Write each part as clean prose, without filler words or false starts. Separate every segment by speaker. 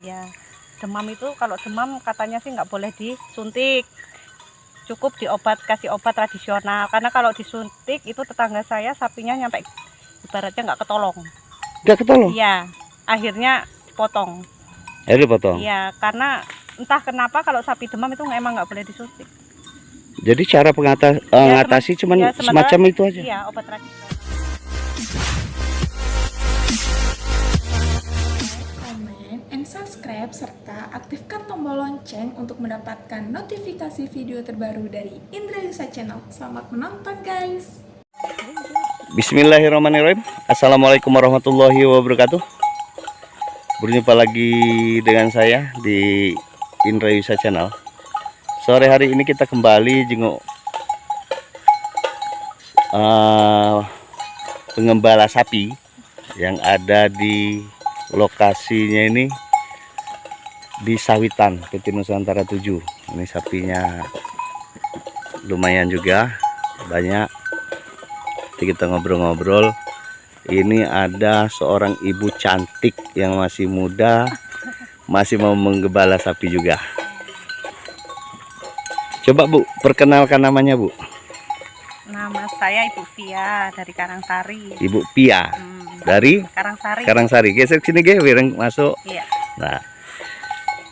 Speaker 1: Ya, demam itu kalau demam katanya sih nggak boleh disuntik. Cukup kasih obat tradisional. Karena kalau disuntik itu tetangga saya sapinya nyampe ibaratnya nggak ketolong.
Speaker 2: Nggak ketolong?
Speaker 1: Iya, akhirnya dipotong.
Speaker 2: Dipotong?
Speaker 1: Iya, karena entah kenapa kalau sapi demam itu emang nggak boleh disuntik.
Speaker 2: Jadi cara mengatasi cuman semacam itu aja?
Speaker 1: Iya, obat tradisional.
Speaker 3: Subscribe serta aktifkan tombol lonceng untuk mendapatkan notifikasi video terbaru dari Indrayusa Channel. Selamat menonton guys.
Speaker 2: Bismillahirrahmanirrahim. Assalamualaikum warahmatullahi wabarakatuh. Berjumpa lagi dengan saya di Indrayusa Channel. Sore hari ini kita kembali jenguk pengembala sapi yang ada di lokasinya ini di Sawitan PT Nusantara 7. Ini sapinya lumayan juga banyak. Jadi kita ngobrol-ngobrol. Ini ada seorang ibu cantik yang masih muda, masih mau menggembala sapi juga. Coba Bu, perkenalkan namanya Bu.
Speaker 1: Nama saya Ibu Pia dari Karangsari.
Speaker 2: Ibu Pia dari
Speaker 1: Karangsari.
Speaker 2: Karangsari. Geser sini biar masuk.
Speaker 1: Iya.
Speaker 2: Nah,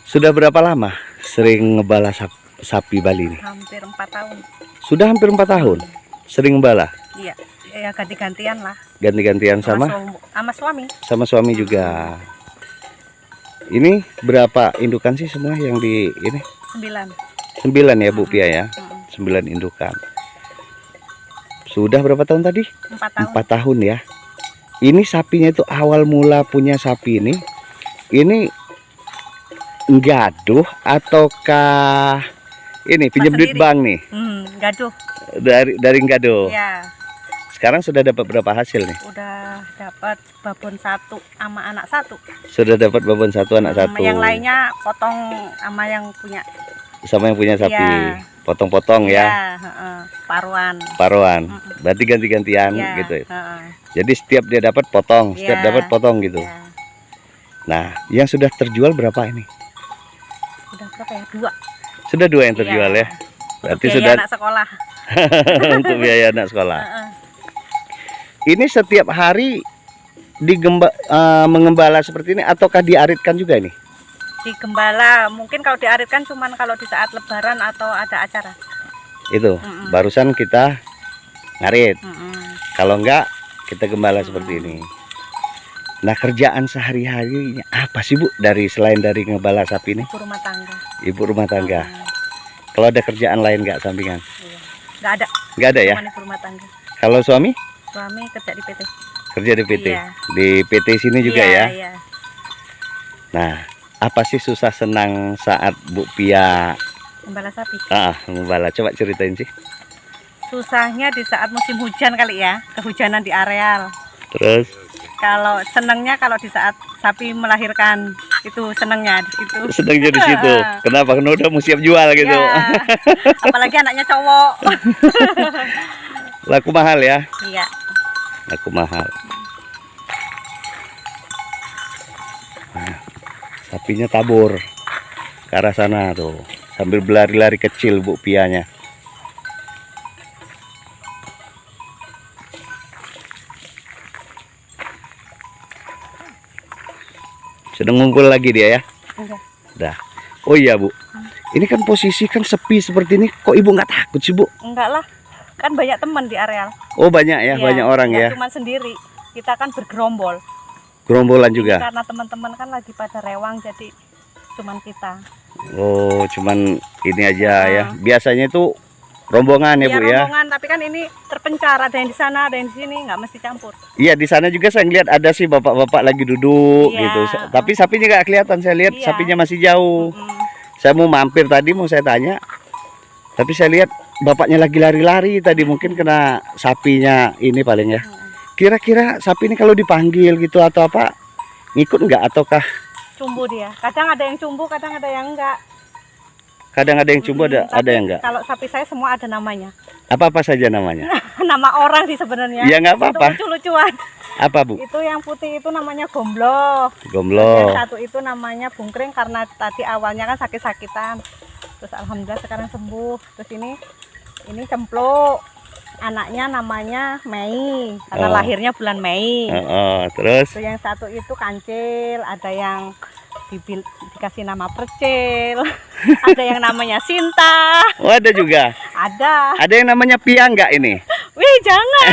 Speaker 2: sudah berapa lama sering ngebala sapi Bali ini?
Speaker 1: Hampir 4 tahun.
Speaker 2: Sudah hampir 4 tahun sering ngebala?
Speaker 1: Iya, ya ganti-gantian lah.
Speaker 2: Ganti-gantian sama
Speaker 1: suami.
Speaker 2: Sama suami juga. Ini berapa indukan sih semua yang di ini?
Speaker 1: 9.
Speaker 2: 9 ya Bu Pia ya. 9 indukan. Sudah berapa tahun tadi?
Speaker 1: 4 tahun.
Speaker 2: 4 tahun ya. Ini sapinya itu awal mula punya sapi ini gaduh ataukah ini pinjam duit bank nih?
Speaker 1: Gaduh.
Speaker 2: Dari gaduh.
Speaker 1: Iya.
Speaker 2: Sekarang sudah dapat berapa hasil nih?
Speaker 1: Udah dapat babon 1 sama anak 1.
Speaker 2: Sudah dapat babon 1 anak 1.
Speaker 1: Yang lainnya potong sama yang punya.
Speaker 2: Sama yang punya sapi.
Speaker 1: Ya.
Speaker 2: Potong-potong ya.
Speaker 1: Paruan.
Speaker 2: Berarti ganti-gantian
Speaker 1: ya,
Speaker 2: gitu. Jadi setiap dia dapat potong, setiap dapat potong gitu.
Speaker 1: Ya.
Speaker 2: Nah, yang sudah terjual berapa ini?
Speaker 1: Sudah berapa ya? 2.
Speaker 2: Sudah 2 yang terjual ya. Berarti
Speaker 1: biaya
Speaker 2: sudah
Speaker 1: anak sekolah.
Speaker 2: untuk biaya anak sekolah. Ini setiap hari mengembala seperti ini ataukah diaritkan juga ini?
Speaker 1: Digembala, mungkin kalau diaritkan cuman kalau di saat lebaran atau ada acara.
Speaker 2: Itu, barusan kita ngarit. Kalau enggak, kita gembala seperti ini. Nah, kerjaan sehari-harinya apa sih Bu selain dari ngebala sapi ini?
Speaker 1: Ibu rumah tangga.
Speaker 2: Ibu rumah tangga. Kalau ada kerjaan lain enggak sampingan?
Speaker 1: Iya. Enggak ada.
Speaker 2: Enggak ada ya?
Speaker 1: Cuman ibu rumah tangga.
Speaker 2: Kalau suami?
Speaker 1: Suami kerja di PT.
Speaker 2: Kerja di PT.
Speaker 1: Iya.
Speaker 2: Di PT sini juga ya?
Speaker 1: Iya.
Speaker 2: Nah, apa sih susah senang saat Bu Pia
Speaker 1: Gembala sapi?
Speaker 2: Gembala, coba ceritain sih.
Speaker 1: Susahnya di saat musim hujan kali ya, kehujanan di areal.
Speaker 2: Terus?
Speaker 1: Kalau senangnya kalau di saat sapi melahirkan, itu senangnya di situ.
Speaker 2: Senangnya di situ. Kenapa? Karena udah mau siap jual gitu.
Speaker 1: Ya. Apalagi anaknya cowok.
Speaker 2: Laku mahal ya?
Speaker 1: Iya.
Speaker 2: Laku mahal. Nah, sapinya tabur ke arah sana tuh, sambil berlari-lari kecil Bu Pianya. Sedang ngumpul lagi dia ya?
Speaker 1: Enggak.
Speaker 2: Dah. Oh iya Bu, ini kan posisi kan sepi seperti ini, kok Ibu nggak takut sih Bu?
Speaker 1: Enggak lah, kan banyak teman di areal.
Speaker 2: Oh banyak ya, banyak orang ya?
Speaker 1: Cuma sendiri, kita kan bergerombol.
Speaker 2: Gerombolan juga?
Speaker 1: Karena teman-teman kan lagi pada rewang, jadi cuman kita.
Speaker 2: Oh, cuman ini aja ya. Biasanya itu rombongan ya Bu ya?
Speaker 1: Rombongan, tapi kan ini terpencar, ada yang di sana, ada yang di sini, nggak mesti campur.
Speaker 2: Iya, di sana juga saya lihat ada sih bapak-bapak lagi duduk gitu. Tapi sapinya nggak kelihatan, saya lihat sapinya masih jauh. Saya mau mampir tadi, mau saya tanya. Tapi saya lihat bapaknya lagi lari-lari tadi, mungkin kena sapinya ini paling ya. Kira-kira sapi ini kalau dipanggil gitu atau apa, ngikut nggak ataukah?
Speaker 1: Cumbu dia. Kadang ada yang cumbu, kadang ada yang enggak.
Speaker 2: Kadang ada yang cumbu, ada yang enggak.
Speaker 1: Kalau sapi saya semua ada namanya.
Speaker 2: Apa-apa saja namanya?
Speaker 1: Nama orang sih sebenarnya.
Speaker 2: Ya nggak apa-apa.
Speaker 1: Lucu-lucuan.
Speaker 2: Apa Bu?
Speaker 1: Itu yang putih itu namanya gombloh.
Speaker 2: Gombloh.
Speaker 1: Yang satu itu namanya bungkring karena tadi awalnya kan sakit-sakitan. Terus alhamdulillah sekarang sembuh. Terus ini cempluk. Anaknya namanya Mei karena lahirnya bulan Mei.
Speaker 2: Terus
Speaker 1: yang satu itu kancil, ada yang dikasih nama percil, ada yang namanya Sinta.
Speaker 2: Oh, ada juga.
Speaker 1: Ada
Speaker 2: yang namanya Pia nggak ini?
Speaker 1: Wih, jangan.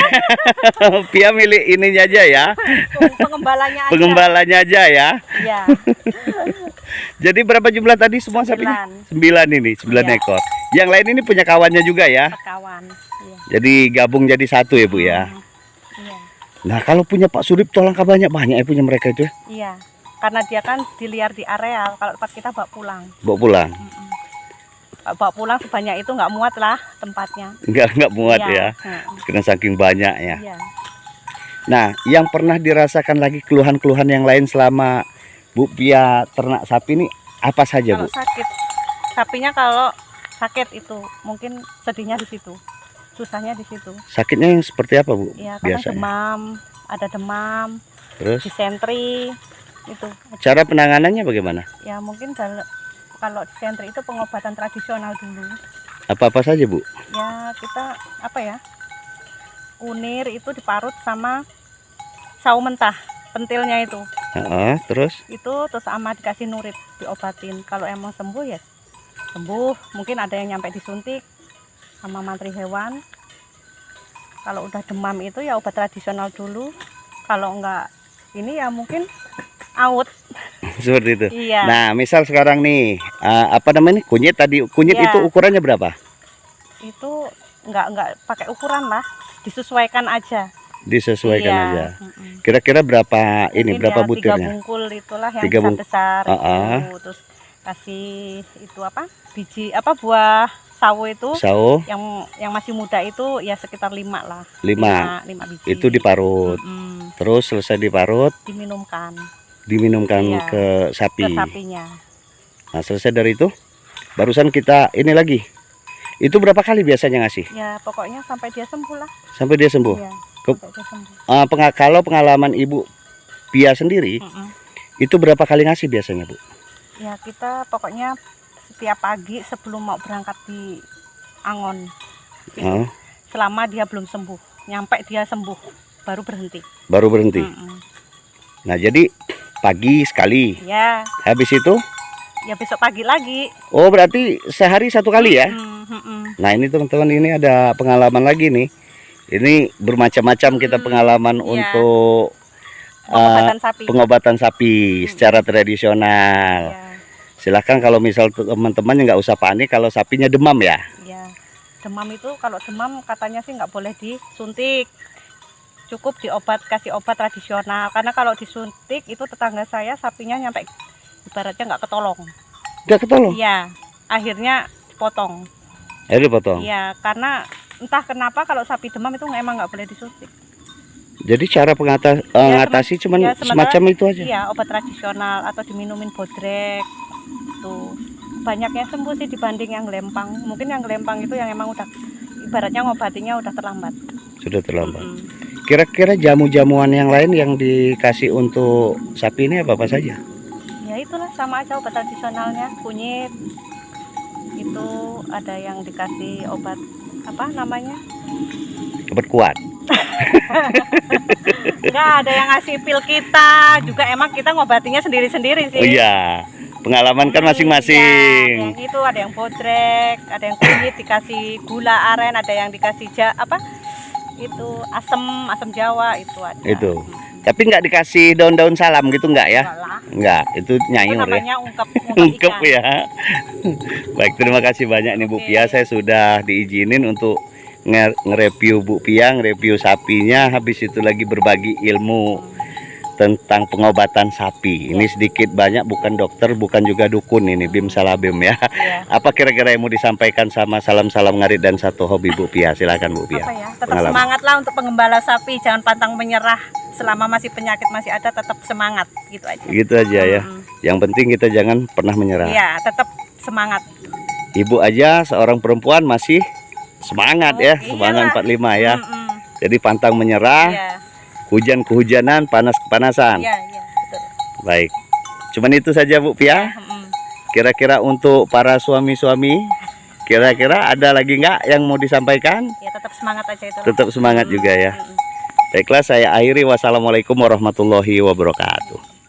Speaker 2: Pia milik ininya aja ya.
Speaker 1: Pengembalanya aja.
Speaker 2: Pengembalanya aja ya.
Speaker 1: Iya.
Speaker 2: Jadi berapa jumlah tadi semua sapinya? 9 ini, 9
Speaker 1: Iya.
Speaker 2: ekor. Yang lain ini punya kawannya juga ya?
Speaker 1: Kawan. Iya.
Speaker 2: Jadi gabung jadi satu ya Bu ya?
Speaker 1: Iya.
Speaker 2: Nah kalau punya Pak Surip tolongkah banyak ya punya mereka itu ya?
Speaker 1: Iya. Karena dia kan diliar di areal, kalau tempat kita bawa pulang.
Speaker 2: Bawa pulang?
Speaker 1: Bawa pulang sebanyak itu nggak muat lah tempatnya.
Speaker 2: Nggak muat
Speaker 1: Iya.
Speaker 2: ya? Karena saking banyaknya.
Speaker 1: Iya.
Speaker 2: Nah yang pernah dirasakan lagi keluhan-keluhan yang lain selama Bu Pia ternak sapi ini apa saja
Speaker 1: Kalau
Speaker 2: Bu?
Speaker 1: sakit, sapinya kalau sakit itu mungkin sedihnya di situ, susahnya di situ.
Speaker 2: Sakitnya yang seperti apa Bu?
Speaker 1: Ya, kadang
Speaker 2: Biasanya.
Speaker 1: demam, ada demam,
Speaker 2: Terus
Speaker 1: disentri itu.
Speaker 2: cara penanganannya bagaimana?
Speaker 1: Ya mungkin kalau disentri itu pengobatan tradisional dulu.
Speaker 2: Apa-apa saja Bu?
Speaker 1: Ya kita apa ya? Kunir itu diparut sama sawo mentah, pentilnya itu.
Speaker 2: Terus
Speaker 1: Terus sama dikasih nurit, diobatin. Kalau emang sembuh ya sembuh. Mungkin ada yang nyampe disuntik sama mantri hewan. Kalau udah demam itu ya obat tradisional dulu. Kalau enggak ini ya mungkin out.
Speaker 2: seperti itu.
Speaker 1: Iya.
Speaker 2: Nah misal sekarang nih apa namanya kunyit tadi, kunyit
Speaker 1: Iya.
Speaker 2: itu ukurannya berapa?
Speaker 1: Itu enggak pakai ukuran lah, disesuaikan aja.
Speaker 2: Disesuaikan
Speaker 1: Iya.
Speaker 2: aja. Kira-kira berapa ini,
Speaker 1: Mungkin
Speaker 2: berapa
Speaker 1: ya, 3
Speaker 2: butirnya?
Speaker 1: bungkul itulah yang
Speaker 2: 3
Speaker 1: besar itu. Terus kasih itu apa? Biji apa buah sawo itu.
Speaker 2: Sawo
Speaker 1: Yang masih muda itu ya sekitar 5 lah.
Speaker 2: 5.
Speaker 1: 5 biji.
Speaker 2: Itu diparut. Terus selesai diparut,
Speaker 1: Diminumkan
Speaker 2: diminumkan
Speaker 1: Iya.
Speaker 2: ke sapi.
Speaker 1: ke sapinya.
Speaker 2: Nah, selesai dari itu barusan kita ini lagi. Itu berapa kali biasanya ngasih?
Speaker 1: Ya pokoknya sampai dia sembuh lah.
Speaker 2: Sampai dia sembuh.
Speaker 1: Iya,
Speaker 2: Ke-
Speaker 1: sampai dia sembuh.
Speaker 2: Kalau pengalaman Ibu Pia sendiri, itu berapa kali ngasih biasanya, Bu?
Speaker 1: Ya kita pokoknya setiap pagi sebelum mau berangkat di Angon.
Speaker 2: Oh.
Speaker 1: Selama dia belum sembuh, nyampe dia sembuh baru berhenti.
Speaker 2: Baru berhenti. Nah, jadi pagi sekali.
Speaker 1: Ya,
Speaker 2: Habis itu,
Speaker 1: ya besok pagi lagi.
Speaker 2: oh berarti sehari 1 kali ya? Nah, ini teman-teman ini ada pengalaman lagi nih. Ini bermacam-macam kita pengalaman
Speaker 1: Iya.
Speaker 2: untuk
Speaker 1: Pengobatan sapi.
Speaker 2: pengobatan sapi secara tradisional.
Speaker 1: Ya,
Speaker 2: Silahkan kalau misal teman-teman nggak usah panik kalau sapinya demam ya.
Speaker 1: ya. Demam itu kalau demam katanya sih nggak boleh disuntik. Cukup kasih obat tradisional. Karena kalau disuntik itu tetangga saya sapinya nyampe ibaratnya nggak ketolong.
Speaker 2: Nggak ketolong?
Speaker 1: Iya, akhirnya dipotong.
Speaker 2: Akhirnya dipotong.
Speaker 1: Iya, karena entah kenapa kalau sapi demam itu emang nggak boleh disuntik.
Speaker 2: Jadi cara mengatasi cuman
Speaker 1: ya, sementara-
Speaker 2: semacam itu aja.
Speaker 1: Iya, obat tradisional atau diminumin bodrek. Tuh. Banyak yang sembuh sih dibanding yang lempang. Mungkin yang lempang itu yang emang udah ibaratnya ngobatinya udah terlambat.
Speaker 2: Sudah terlambat. Kira-kira jamu-jamuan yang lain yang dikasih untuk sapi ini apa saja?
Speaker 1: Ya itulah sama aja obat tradisionalnya, kunyit. Itu ada yang dikasih obat apa namanya?
Speaker 2: Obat kuat.
Speaker 1: Enggak, ada yang ngasih pil kita. Juga emang kita ngobatinya sendiri-sendiri sih.
Speaker 2: Oh iya, pengalaman kan
Speaker 1: Iya,
Speaker 2: masing-masing.
Speaker 1: yang itu ada yang bodrek, ada yang kunyit dikasih gula aren, ada yang dikasih itu asam Jawa itu ada.
Speaker 2: Itu. Tapi nggak dikasih daun-daun salam gitu nggak ya?
Speaker 1: Enggak lah.
Speaker 2: Nggak, itu
Speaker 1: Itu
Speaker 2: nyayur ya.
Speaker 1: namanya ungkep
Speaker 2: Ungkep
Speaker 1: ikan.
Speaker 2: ya. Baik, terima kasih banyak nih Bu
Speaker 1: Oke.
Speaker 2: Pia. Saya sudah diizinin untuk nge-review Bu Pia, nge-review sapinya. Habis itu lagi berbagi ilmu tentang pengobatan sapi. Ini sedikit banyak, bukan dokter, bukan juga dukun ini, Bim Salabim ya.
Speaker 1: Iya.
Speaker 2: Apa kira-kira yang mau disampaikan sama salam-salam ngarit dan satu hobi Bu Pia? Silakan Bu Pia.
Speaker 1: Apa ya? Tetap
Speaker 2: Pengalaman.
Speaker 1: semangat lah untuk pengembala sapi, jangan pantang menyerah. Selama masih penyakit masih ada, tetap semangat gitu aja.
Speaker 2: Gitu aja ya. Yang penting kita jangan pernah menyerah.
Speaker 1: Iya, tetap semangat.
Speaker 2: Ibu aja seorang perempuan masih semangat ya,
Speaker 1: Oh,
Speaker 2: semangat
Speaker 1: iyalah.
Speaker 2: 45 ya. Jadi pantang menyerah.
Speaker 1: Iya.
Speaker 2: Hujan kehujanan, panas kepanasan.
Speaker 1: Iya, iya, betul.
Speaker 2: Baik. Cuman itu saja Bu Pia. Kira-kira untuk para suami-suami, kira-kira ada lagi nggak yang mau disampaikan?
Speaker 1: Ya tetap semangat aja itu.
Speaker 2: Tetap semangat juga ya. Baiklah, saya akhiri. Wassalamualaikum warahmatullahi wabarakatuh.